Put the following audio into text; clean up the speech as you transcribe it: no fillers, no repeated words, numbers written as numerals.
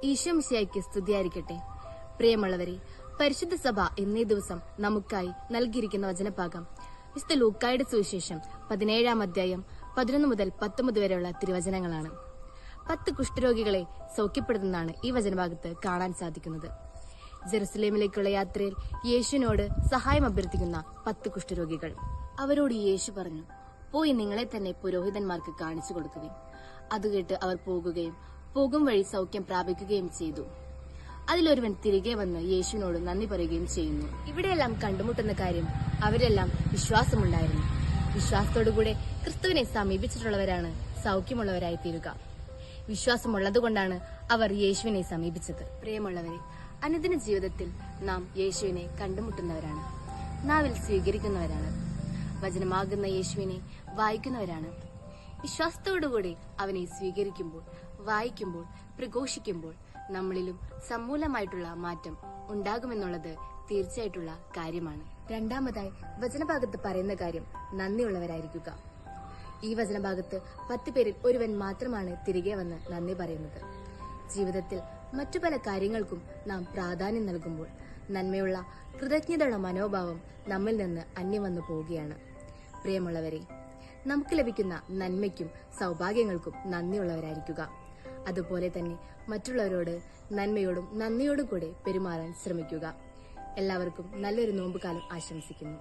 ഈശോ മിശിഹായ്ക്ക് സ്തുതിയായിരിക്കട്ടെ. പ്രിയമുള്ളവരെ, പരിശുദ്ധ സഭ എന്നീ ദിവസം നമുക്കായി നൽകിയിരിക്കുന്ന വചനഭാഗം വിശുദ്ധ ലൂക്കായുടെ സുവിശേഷം 17-ാം അധ്യായം 11 മുതൽ 19 വരെയുള്ള തിരുവചനങ്ങളാണ്. 10 കുഷ്ഠരോഗികളെ സൗഖ്യപ്പെടുത്തുന്നതാണ് ഈ വചനഭാഗത്ത് കാണാൻ സാധിക്കുന്നത്. ജെറുസലേമിലേക്കുള്ള യാത്രയിൽ യേശുവിനോട് സഹായം അഭ്യർത്ഥിക്കുന്ന 10 കുഷ്ഠരോഗികൾ. അവരോട് യേശു പറഞ്ഞു, പോയി നിങ്ങളെ തന്നെ പുരോഹിതന്മാർക്ക് കാണിച്ചു കൊടുക്കുകയും. അതുകേട്ട് അവർ പോകും വഴി സൗഖ്യം പ്രാപിക്കുകയും ചെയ്തു. അതിലൊരുവൻ തിരികെ വന്ന് യേശുവിനോട് നന്ദി പറയുകയും ചെയ്യുന്നു. ഇവിടെയെല്ലാം കണ്ടുമുട്ടുന്ന കാര്യം, അവരെല്ലാം വിശ്വാസമുണ്ടായിരുന്നു. വിശ്വാസത്തോടുകൂടെ ക്രിസ്തുവിനെ സമീപിച്ചിട്ടുള്ളവരാണ് സൗഖ്യമുള്ളവരായി തീരുക. വിശ്വാസമുള്ളതുകൊണ്ടാണ് അവർ യേശുവിനെ സമീപിച്ചത്. പ്രിയമുള്ളവരെ, അനുദിന ജീവിതത്തിൽ നാം യേശുവിനെ കണ്ടുമുട്ടുന്നവരാണ്, നാവിൽ സ്വീകരിക്കുന്നവരാണ്, വചനമാകുന്ന യേശുവിനെ വായിക്കുന്നവരാണ്. വിശ്വാസത്തോടുകൂടി അവനെ സ്വീകരിക്കുമ്പോൾ, വായിക്കുമ്പോൾ, പ്രഘോഷിക്കുമ്പോൾ നമ്മളിലും സമൂലമായിട്ടുള്ള മാറ്റം ഉണ്ടാകുമെന്നുള്ളത് തീർച്ചയായിട്ടുള്ള കാര്യമാണ്. രണ്ടാമതായി വചനഭാഗത്ത് പറയുന്ന കാര്യം നന്ദിയുള്ളവരായിരിക്കുക. ഈ വചനഭാഗത്ത് 10 പേരിൽ ഒരുവൻ മാത്രമാണ് തിരികെ വന്ന് നന്ദി പറയുന്നത്. ജീവിതത്തിൽ മറ്റു പല കാര്യങ്ങൾക്കും നാം പ്രാധാന്യം നൽകുമ്പോൾ നന്മയുള്ള കൃതജ്ഞതയുള്ള മനോഭാവം നമ്മിൽ നിന്ന് അന്യം വന്നു പോവുകയാണ്. പ്രിയമുള്ളവരെ, നമുക്ക് ലഭിക്കുന്ന നന്മയ്ക്കും സൗഭാഗ്യങ്ങൾക്കും നന്ദിയുള്ളവരായിരിക്കുക. അതുപോലെ തന്നെ മറ്റുള്ളവരോട് നന്മയോടും നന്ദിയോടും കൂടെ പെരുമാറാൻ ശ്രമിക്കുക. എല്ലാവർക്കും നല്ലൊരു നോമ്പുകാലം ആശംസിക്കുന്നു.